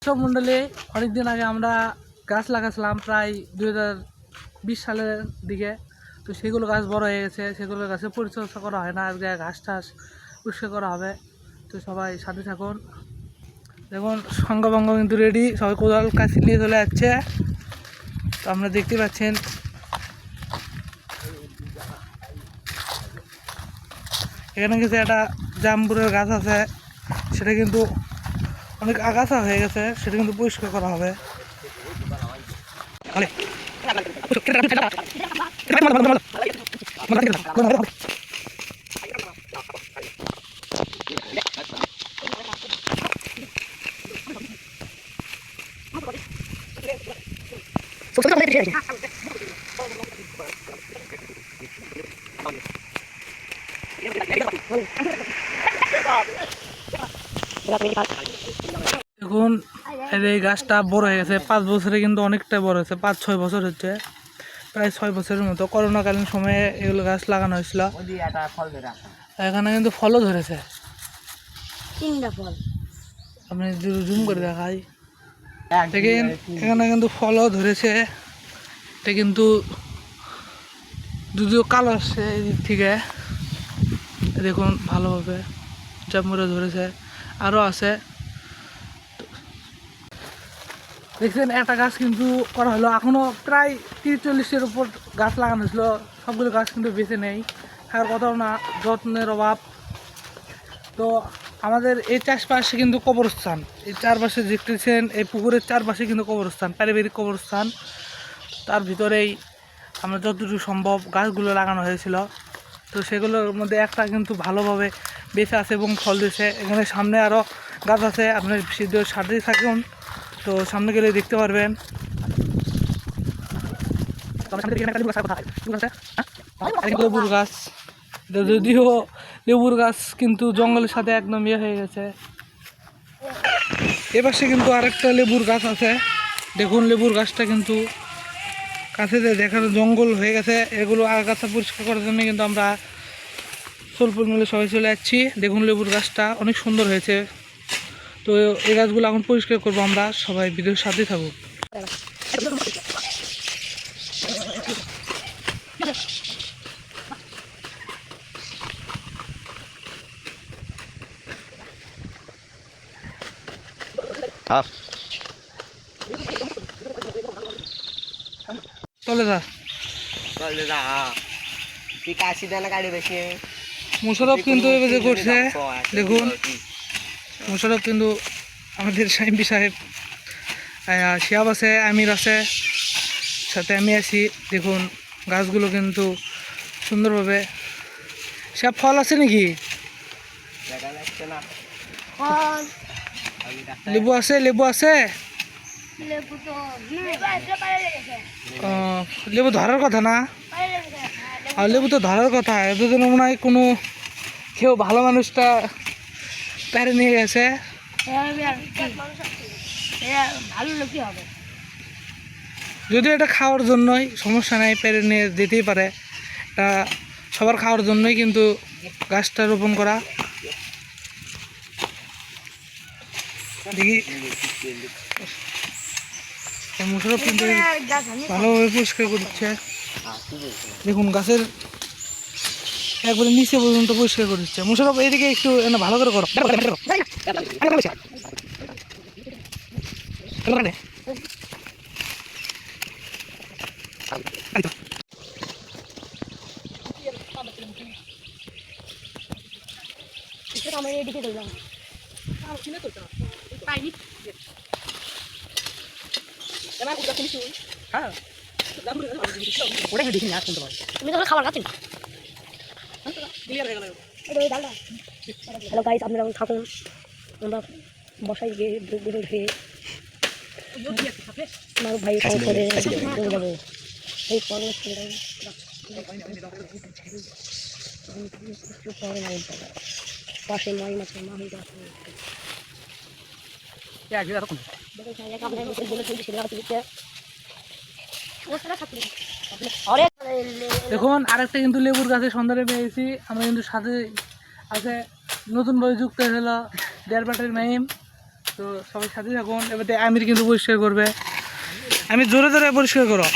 সব মণ্ডলে অনেকদিন আগে আমরা গাছ লাগাছিলাম প্রায় 2020 সালের দিকে। তো সেগুলো গাছ বড় হয়ে গেছে, সেগুলো গাছের পরিচর্যা করা হয় না। আজকে ঘাস টাস পরিষ্কার করা হবে, তো সবাই সাথে থাকুন। দেখুন সঙ্গভঙ্গ কিন্তু রেডি, সবাই কোদাল কাছে নিয়ে চলে যাচ্ছে। তো আপনারা দেখতে পাচ্ছেন এখানে কিছু একটা জাম্বুরের গাছ আছে, সেটা কিন্তু অনেক আগাছা হয়ে গেছে, সেটা কিন্তু পরিষ্কার করা হবে। দেখুন এই গাছটা বড় হয়ে গেছে, 5 বছরে কিন্তু অনেকটা বড় হয়েছে, 5-6 বছর হচ্ছে, প্রায় 6 বছরের মতো। করোনাকালীন সময়ে এগুলো গাছ লাগানো হয়েছিল। এখানে কিন্তু ফলও ধরেছে, আপনি জুম করে দেখাই দেখেন, এখানে কিন্তু ফলও ধরেছে। এটা কিন্তু যদিও কালো আসছে এই দিক থেকে, দেখুন ভালোভাবে জাম্বুরা ধরেছে, আরও আছে। দেখছেন একটা গাছ কিন্তু করা হলো, এখনও প্রায় 30-40-এর উপর গাছ লাগানো হয়েছিল। সবগুলো গাছ কিন্তু বেঁচে নেই, থাকার কথাও না, যত্নের অভাব। তো আমাদের এই চারপাশে কিন্তু কবরস্থান, এই চারপাশে দেখতেছেন, এই পুকুরের চারপাশে কিন্তু কবরস্থান, পারিবারিক কবরস্থান। তার ভিতরেই আমরা যতটুকু সম্ভব গাছগুলো লাগানো হয়েছিল। তো সেগুলোর মধ্যে একটা কিন্তু ভালোভাবে বেঁচে আছে এবং ফল দিয়েছে। এখানে সামনে আরও গাছ আছে, আপনার ভিডিওর সাথেই থাকুন, তো সামনে গেলে দেখতে পারবেন। লেবুর গাছ, যদিও লেবুর গাছ কিন্তু জঙ্গলের সাথে একদম ইয়ে হয়ে গেছে। এপাশে কিন্তু আরেকটা লেবুর গাছ আছে, দেখুন লেবুর গাছটা কিন্তু কাছে দেখার জঙ্গল হয়ে গেছে। এগুলো আগাছা পরিষ্কার করার জন্য কিন্তু আমরা সোলপুর মিলে সবাই চলে যাচ্ছি। দেখুন লেবুর গাছটা অনেক সুন্দর হয়েছে। তো এই গাছগুলো এখন পরিষ্কার করবো আমরা, সবাই ভিডিওর সাথে থাকুক। চলে যা মোশারফ কিন্তু এবারে করছে, দেখুন মোশারফ কিন্তু আমাদের সাইম্বি সাহেব, শিয়াব আছে, আমির আছে, সাথে আমি আছি। দেখুন গাছগুলো কিন্তু সুন্দরভাবে। সব ফল আছে নাকি? লেবু আছে, লেবু আছে, লেবু ধরার কথা না, আর লেবু তো ধরার কথা। এতদিন মনে হয় কোনো কেউ ভালো মানুষটা পেরে নিয়ে গেছে। যদিও এটা খাওয়ার জন্যই, সমস্যা নাই, পেরে নিয়ে যেতেই পারে। এটা সবার খাওয়ার জন্যই কিন্তু গাছটা রোপণ করা। দেখি মোশারফ কিন্তু ভালোভাবে পরিষ্কার করছে। দেখুন গাছের একবারে নিচে পর্যন্ত পরিষ্কার করে দিচ্ছে। মোশারফ এইদিকে একটু ভালো করে করো। খাবার খাচ্ছেন? হ্যালো গাইস, আপনারা থাকুন, আমরা বসাই গিয়ে খেয়ে আমার ভাই করে যাবো এই পাশে নয় মাত্র মা হয়ে যাচ্ছে। দেখুন আরেকটা কিন্তু লেবুর গাছের সন্ধানে পেয়েছি আমরা, কিন্তু সাথে আছে নতুনভাবে যুক্ত হলো দেড় ব্যাটারির মাইম। তো সবাই সাথে থাকুন। এবারে আমির কিন্তু পরিষ্কার করবে। আমি জোরে জোরে পরিষ্কার করো,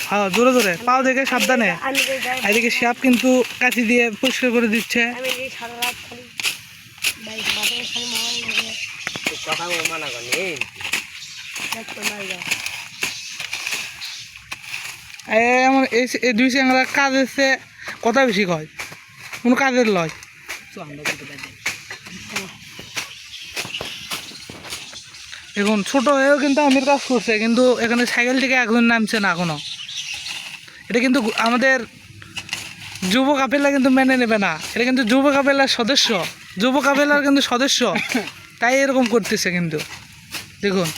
হ্যাঁ জোরে জোরে, পাও দেখে সাবধানে। আমি যে যাই এদিকে শিয়াব কিন্তু কাঁচি দিয়ে পরিষ্কার করে দিচ্ছে। আমি যে সারা রাত খালি বাইক বাসে খালি মোবাইল দেখে কথা মানা করেন দেখতে মারি যাও। এমন এই দুই চ্যাংরা কাজ এসে কথা বেশি কয়, কোনো কাজের লয়। এখন ছোট হয়েও কিন্তু আমির কাজ করছে, কিন্তু এখানে সাইকেল থেকে একজন নামছে না এখনো। এটা কিন্তু আমাদের যুব কাপেলা কিন্তু মেনে নেবে না। এটা কিন্তু যুব কাপেলার সদস্য, যুব কাপেলার কিন্তু সদস্য, তাই এরকম করতেছে। কিন্তু দেখুন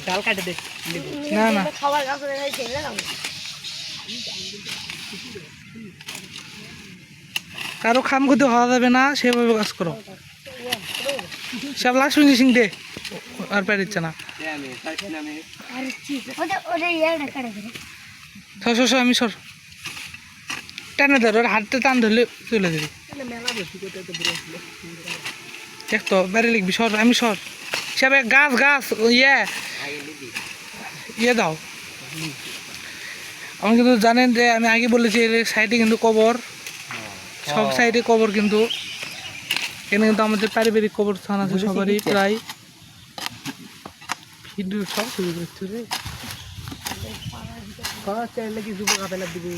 ডাল কাটে দে না না খাবার কাছে ছেড়ে দাও। কারো খাম ক্ষতি হওয়া যাবে না, সেভাবে কাজ করো। সব লাস্ট ফিনিশিং দে, আর পারিচ্ছে না। আর কি ওটা ওটা ইয়াটা কাটে করে সর সর, আমি সর, টানে ধর, ওর হাতটা টান ধরলে চলে যাবি। মেলা বেশি করতে তো বুড়ো ছিল দেখ তো বাইরে লিখবি, সর আমি সর। সব গাছ গাছ ইয়ে দাও। আপনি কিন্তু জানেন যে আমি আগে বলেছি এর সাইডে কিন্তু কবর, সব সাইডে কবর। কিন্তু এখানে কিন্তু আমাদের পারিবারিক কবরস্থান আছে সবারই প্রায়। ভিডিও সব শুরু করছে রে, চাইলে কি যুব কাপেলা দিবি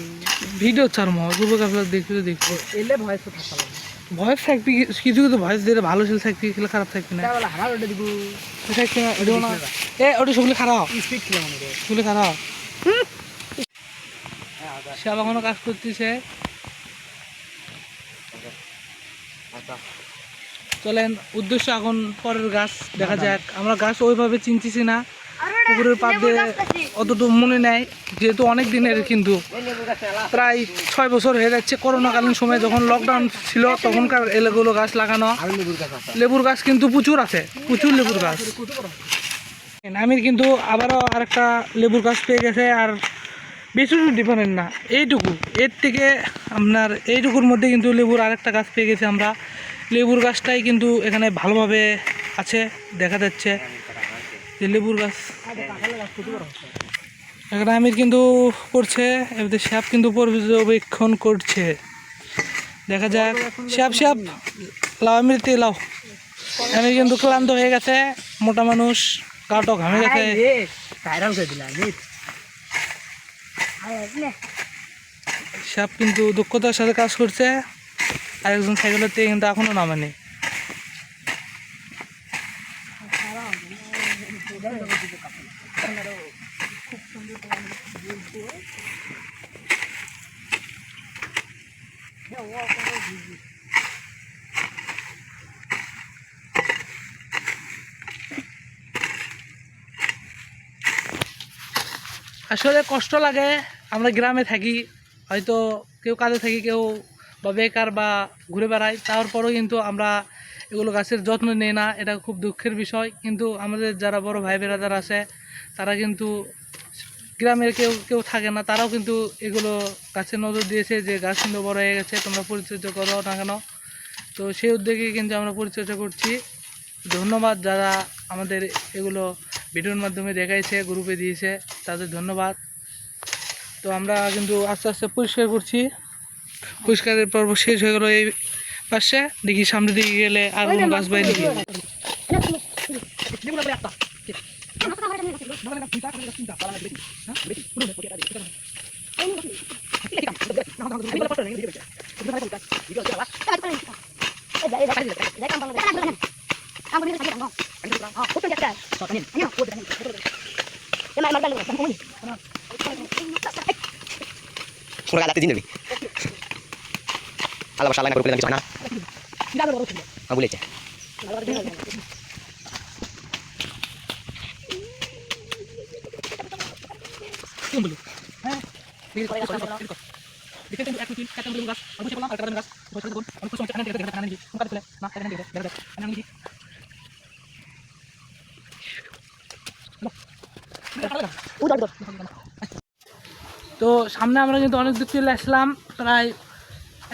ভিডিও চারমো যুব কাপড় দেখলে দেখবো। এলে ভয় তো থাকা ভয়েস থাকবি কিছু কিছু, ভয়েস দিলে ভালো ছিল থাকবি, খেলে খারাপ থাকবি না। বলে হারা ওটা দিব থাকবি না ওটাও না। এ ওটা সবগুলো খারাপ, স্পিড ছিল আমাদের সবগুলো খারাপ। সে আবার কোনো কাজ করতেছে। চলেন উদ্দেশ্য এখন পরের গাছ দেখা যাক। আমরা গাছ ওইভাবে চিনতেছি না, পুকুরের পাড় দিয়ে অতটুকু মনে নেয়, যেহেতু অনেক দিনের, কিন্তু প্রায় 6 বছর হয়ে যাচ্ছে। করোনাকালীন সময় যখন লকডাউন ছিল তখনকার এগুলো গাছ লাগানো। লেবুর গাছ কিন্তু প্রচুর আছে, প্রচুর লেবুর গাছ। আমির কিন্তু আবারও আরেকটা লেবুর গাছ পেয়ে গেছে, আর বেশি ডিফারেন্ট না, এইটুকু, এর থেকে আপনার এইটুকুর মধ্যে কিন্তু লেবুর আরেকটা গাছ পেয়ে গেছি আমরা। লেবুর গাছটাই কিন্তু এখানে ভালোভাবে আছে, দেখা যাচ্ছে যে লেবুর গাছ। এখানে আমির কিন্তু করছে, এবার শ্যাপ কিন্তু পর্যবেক্ষণ করছে। দেখা যাক, শ্যাপ শ্যাপ লাও, আমিরতে লাও। আমির কিন্তু ক্লান্ত হয়ে গেছে, মোটা মানুষ, গাটো ঘামে গেছে। ভাইরাল করে দিলাম শ্যাপ কিন্তু দক্ষতার সাথে কাজ করছে, আর একজন সাইকেলের থেকে কিন্তু এখনো নামেনি। আসলে কষ্ট লাগে, আমরা গ্রামে থাকি, হয়তো কেউ কাজে থাকি, কেউ বা বেকার বা ঘুরে বেড়াই, তারপরেও কিন্তু আমরা এগুলো গাছের যত্ন নিই না। এটা খুব দুঃখের বিষয়। কিন্তু আমাদের যারা বড় ভাই বেরাদার আছে, তারা কিন্তু গ্রামের কেউ কেউ থাকে না, তারাও কিন্তু এগুলো গাছের নজর দিয়েছে যে গাছ কিন্তু বড় হয়ে গেছে, তোমরা পরিচর্যা করো না কেন। তো সেই উদ্যোগে কিন্তু আমরা পরিচর্যা করছি। ধন্যবাদ যারা আমাদের এগুলো ভিডিওর মাধ্যমে দেখাইছে, গ্রুপে দিয়েছে, তাদের ধন্যবাদ। তো আমরা কিন্তু আস্তে আস্তে পরিষ্কার করছি। পরিষ্কারের পর্ব শেষ হয়ে গেলো। এই পাশে দেখি সামনের দিকে গেলে আর কোনো গাছ বাইরে কি আল্লাহ সাল্লাহ করে কিছু না বলেছে তো সামনে আমরা কিন্তু অনেক দূর চলে আসলাম, প্রায়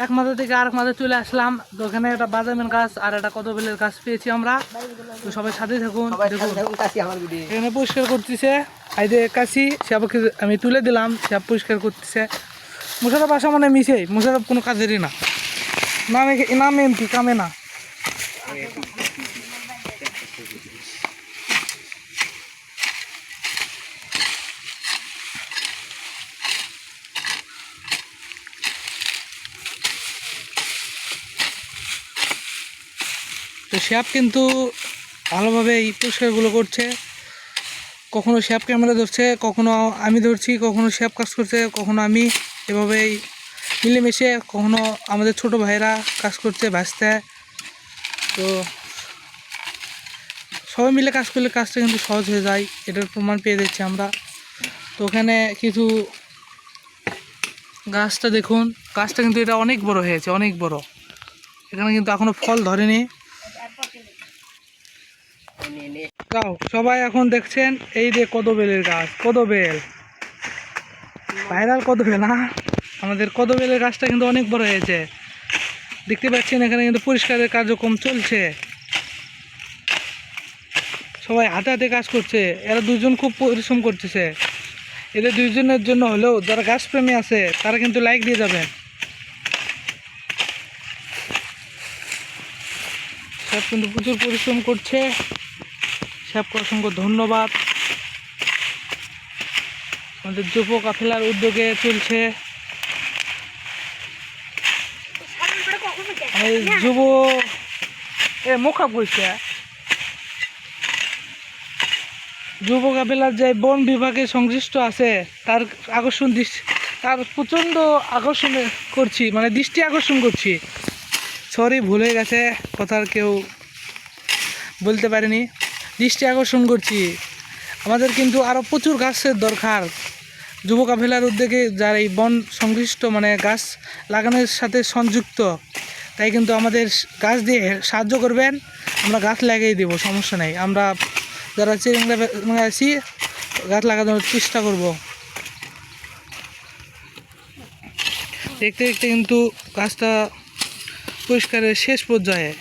এক মাথা থেকে আরেক মাথায় চলে আসলাম। তো ওখানে একটা বাদামের গাছ আর একটা কদবেলের গাছ পেয়েছি আমরা। তো সবাই সাথে থাকুন। দেখুন এখানে পরিষ্কার করতেছে আইদে কাশি, সাপকে আমি তুলে দিলাম, সাপ পরিষ্কার করতেছে। মুশারফ আসা মানে মিশে, মুশারফ কোনো কাজেরই না, নাম এমপি কামে না। তো শ্যাপ কিন্তু ভালোভাবে এই পরিষ্কারগুলো করছে। কখনো শ্যাপ ক্যামেরা ধরছে, কখনো আমি ধরছি, কখনো শ্যাপ কাজ করছে, কখনো আমি। এভাবেই মিলেমিশে কখনো আমাদের ছোট ভাইরা কাজ করছে ভাসতে। তো সবাই মিলে কাজ করলে কাজটা কিন্তু সহজ হয়ে যায়, এটার প্রমাণ পেয়ে যাচ্ছি আমরা। তো ওখানে কিছু গাছটা দেখুন, গাছটা কিন্তু এটা অনেক বড় হয়েছে, অনেক বড়। এখানে কিন্তু এখনো ফল ধরেনি। যাও সবাই এখন দেখছেন এই যে কদবেলের গাছ, কদবেল ভাইরাল কদবেল না, আমাদের কদবেলের গাছটা কিন্তু অনেক বড় হয়েছে। দেখতে পাচ্ছেন এখানে কিন্তু পরিষ্কারের কার্যক্রম চলছে, সবাই হাতে হাতে কাজ করছে। এরা দুজন খুব পরিশ্রম করতেছে। এদের দুইজনের জন্য হলেও যারা গাছপ্রেমী আছে তারা কিন্তু লাইক দিয়ে যাবেন। সব কিন্তু প্রচুর পরিশ্রম করছে, সবকে অসংখ্য ধন্যবাদ। আমাদের যুব কাফেলার উদ্যোগে চলছে। যুব মুখা বইছে যুব কাফেলার যে বন বিভাগে সংশ্লিষ্ট আছে তার তার প্রচণ্ড আকর্ষণ করছি, মানে দৃষ্টি আকর্ষণ করছি। সরি ভুল হয়ে গেছে, কথার কেউ বলতে পারেনি। দৃষ্টি আকর্ষণ করছি, আমাদের কিন্তু আরও প্রচুর গাছের দরকার। যুব কাফেলার উদ্যোগে যারা এই বন সংশ্লিষ্ট মানে গাছ লাগানোর সাথে সংযুক্ত, তাই কিন্তু আমাদের গাছ দিয়ে সাহায্য করবেন, আমরা গাছ লাগিয়ে দেবো, সমস্যা নেই। আমরা যারা চেঙ্গা আছি গাছ লাগানোর চেষ্টা করব। দেখতে দেখতে কিন্তু গাছটা পরিষ্কারের শেষ পর্যায়ে।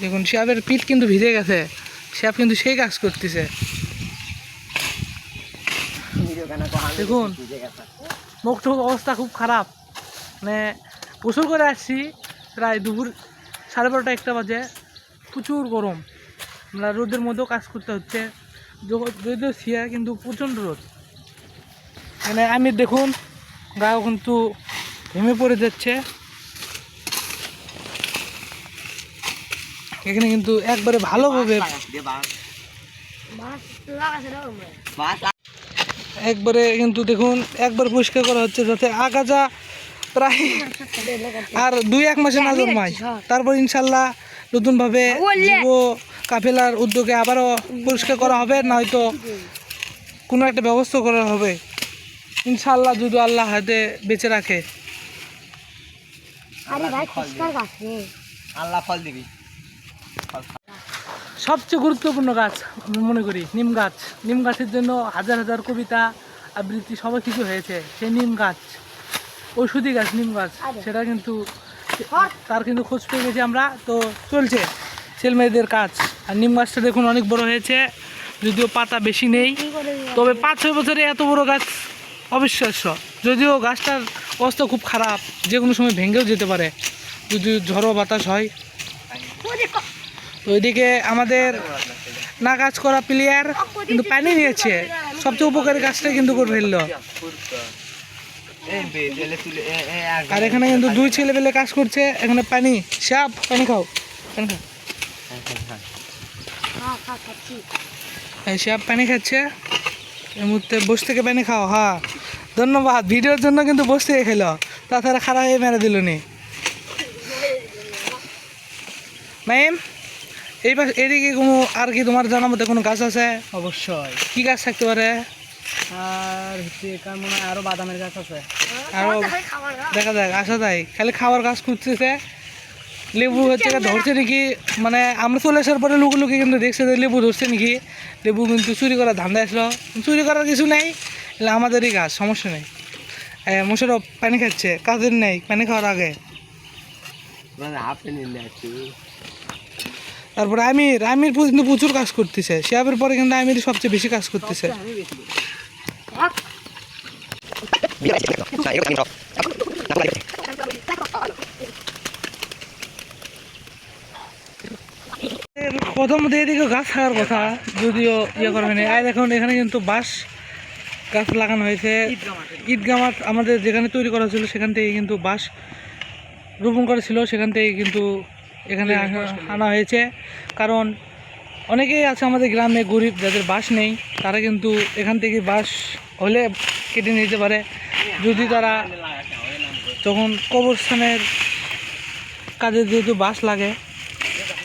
দেখুন শ্যাপের পিঠ কিন্তু ভিজে গেছে, শ্যাপ কিন্তু সেই কাজ করতেছে। দেখুন মুখটুক অবস্থা খুব খারাপ, মানে গোসল করে আসছি প্রায় দুপুর 12:30 1টা বাজে। প্রচুর গরম, আমরা রোদের মধ্যেও কাজ করতে হচ্ছে, যদিও ছিয়া কিন্তু প্রচণ্ড রোদ। মানে আমি দেখুন গাও কিন্তু ঘেমে পড়ে যাচ্ছে। এখানে কিন্তু একবারে ভালোভাবে একবারে কিন্তু দেখুন একবার পরিষ্কার করা হচ্ছে, যাতে আগাছা প্রায় আর 2-1 মাসে না জন্মায়। তারপর ইনশাল্লাহ নতুনভাবে যুব কাফেলার উদ্যোগে আবারও পরিষ্কার করা হবে, নয়তো কোনো একটা ব্যবস্থা করা হবে ইনশাল্লাহ, যদি আল্লাহ হাতে বেঁচে রাখে। আল্লাহ ফল দিবি। সবচেয়ে গুরুত্বপূর্ণ গাছ আমি মনে করি নিম গাছ। নিম গাছের জন্য হাজার হাজার কবিতা আবৃত্তি সবাই কিছু হয়েছে। সেই নিম গাছ ঔষধি গাছ, নিম গাছ, সেটা কিন্তু তার কিন্তু খোঁজ পেয়ে গেছি আমরা। তো চলছে ছেলে মেয়েদের কাজ। আর নিম গাছটা দেখুন অনেক বড় হয়েছে, যদিও পাতা বেশি নেই, তবে 5-6 বছরে এত বড় গাছ অবিশ্বাস্য। যদিও গাছটার অবস্থা খুব খারাপ, যে কোনো সময় ভেঙেও যেতে পারে যদি ঝড়ো বাতাস হয়। তো ওইদিকে আমাদের না কাজ করা প্লেয়ার কিন্তু পানি নিয়েছে, সবচেয়ে উপকারী কাজটা কিন্তু করে ফেললো। আর এখানে কিন্তু 2 ছেলে পেলে কাজ করছে। এখানে পানি, সাপ পানি খাও, পানি খাও। সাপ পানি খাচ্ছে এই মুহূর্তে, বসে থেকে পানি খাও। হ্যাঁ ধন্যবাদ, ভিডিওর জন্য কিন্তু বসে থেকে খেলো, তাছাড়া খারাপ হয়ে মেরে দিল নি। ম্যাম এই পাশে এদিকে কোনো আর কি তোমার জানার মধ্যে কোনো গাছ আছে? অবশ্যই। কি গাছ থাকতে পারে? আর হচ্ছে কার মনে হয় আরো বাদামের গাছ আছে। আরো দেখা যাক, আসা যায়। খালি খাওয়ার গাছ খুঁজতেছে। লেবু হচ্ছে ধরছে নাকি, মানে আমরা চলে আসার পরে লুকি কিন্তু দেখছে যে লেবু ধরছে নাকি। লেবু কিন্তু চুরি করার ধান্দা আসলো, চুরি করার কিছু নাই, তাহলে আমাদেরই গাছ, সমস্যা নেই। মোশারফ পানি খাচ্ছে, কাজের নেই পানি খাওয়ার আগে। তারপরে আমির কিন্তু প্রচুর কাজ করতেছে, শিহাবের পরে কিন্তু আমির সবচেয়ে বেশি কাজ করতেছে। প্রথমত এদিকে গাছ থাকার কথা, যদিও ইয়ে করা হয়নি। আর এখন এখানে কিন্তু বাঁশ গাছ লাগানো হয়েছে। ঈদগাহ মাঠ আমাদের যেখানে তৈরি করা ছিল সেখান থেকে কিন্তু বাঁশ রোপণ করেছিল, সেখান থেকে কিন্তু এখানে আনা হয়েছে। কারণ অনেকেই আছে আমাদের গ্রামে গরিব, যাদের বাঁশ নেই, তারা কিন্তু এখান থেকে বাঁশ হলে কেটে নিতে পারে। যদি তারা যখন কবরস্থানের কাজে যেহেতু বাঁশ লাগে,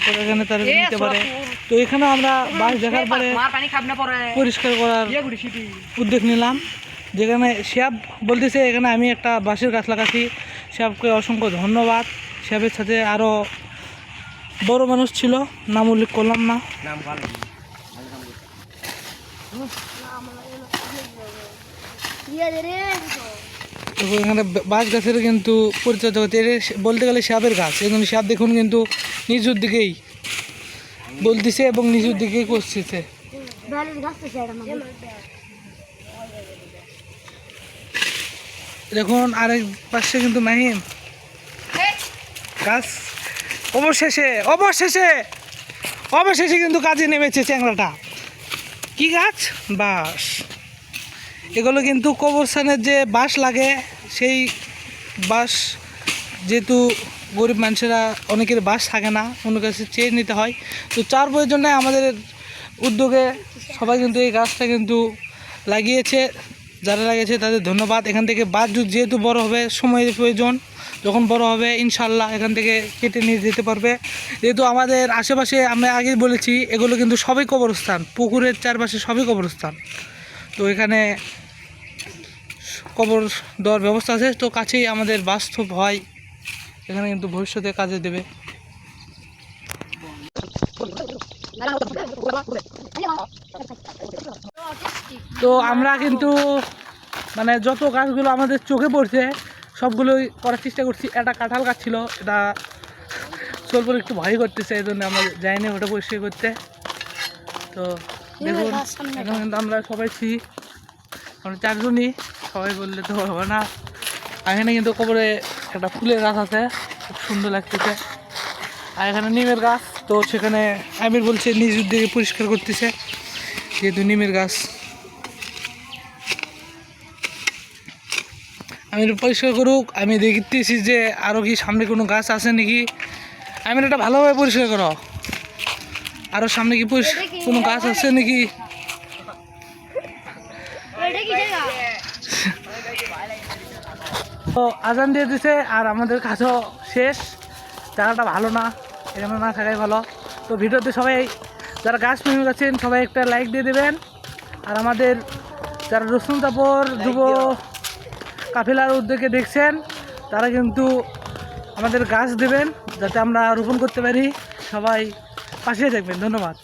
তো এখানে তারা নিতে পারে। তো এখানে আমরা বাঁশ দেখার পরে পরিষ্কার করার উদ্যোগ নিলাম। যেখানে শিহাব বলতেছে এখানে আমি একটা বাঁশের গাছ লাগাচ্ছি, শিহাবকে অসংখ্য ধন্যবাদ। শিহাবের সাথে আরও বড় মানুষ ছিল, নাম উল্লেখ করলাম না। এখানে বাঁশ গাছের কিন্তু পরিচর্যা করতে, এটা বলতে গেলে শিহাবের গাছ। এখন শিহাব দেখুন কিন্তু নিচুর দিকেই বলতেছে এবং নিচুর দিকেই করতেছে। দেখুন আরেক পাশে কিন্তু মাহিম গাছ অবশেষে কিন্তু কাজে নেমেছে চ্যাংড়াটা। কি গাছ? বাঁশ। এগুলো কিন্তু কবরস্থানের যে বাঁশ লাগে, সেই বাঁশ যেহেতু গরিব মানুষেরা অনেকের বাঁশ থাকে না, অন্য কাছে চেয়ে নিতে হয়। তো চার প্রয়োজনে আমাদের উদ্যোগে সবাই কিন্তু এই গাছটা কিন্তু লাগিয়েছে। যারা লাগিয়েছে তাদের ধন্যবাদ। এখান থেকে বাঁশ যেহেতু বড় হবে, সময়ের প্রয়োজন, যখন বড় হবে ইনশাল্লাহ এখান থেকে কেটে নিয়ে যেতে পারবে। যেহেতু আমাদের আশেপাশে আমরা আগে বলেছি এগুলো কিন্তু সবই কবরস্থান, পুকুরের চারপাশে সবই কবরস্থান। তো এখানে কবর দেওয়ার ব্যবস্থা আছে, তো কাছেই আমাদের বাস্তব হয়, এখানে কিন্তু ভবিষ্যতে কাজে দেবে। তো আমরা কিন্তু মানে যত গাছগুলো আমাদের চোখে পড়ছে সবগুলোই করার চেষ্টা করছি। একটা কাঁঠাল গাছ ছিল, এটা স্বল্প একটু ভয় করতেছে, এই জন্য আমরা যাইনি ওটা পরিষ্কার করতে। তো দেখুন এখন কিন্তু আমরা সবাই আমরা চারজনই, সবাই বললে তো হবে না। এখানে কিন্তু কবরে একটা ফুলের গাছ আছে, খুব সুন্দর লাগতেছে। আর এখানে নিমের গাছ, তো সেখানে আমির বলছে নিজের দিকে পরিষ্কার করতেছে, যেহেতু নিমের গাছ। আমি পরিষ্কার করুক, আমি দেখতেছি যে আরও কি সামনে কোনো গাছ আছে নাকি। আমি এটা ভালোভাবে পরিষ্কার করো, আরও সামনে কি কোনো গাছ আছে নাকি। তো আজান দিয়ে দিছে আর আমাদের কাছেও শেষ, জায়গাটা ভালো না, এখানে না থাকাই ভালো। তো ভিডিওতে সবাই যারা গাছ প্রেমী আছেন সবাই একটা লাইক দিয়ে দেবেন। আর আমাদের যারা রসুলতাপুর যুব কাফেলার উদ্যোগে দেখছেন তারা কিন্তু আমাদের গাছ দেবেন, যাতে আমরা রোপণ করতে পারি। সবাই পাশে থাকবেন, ধন্যবাদ।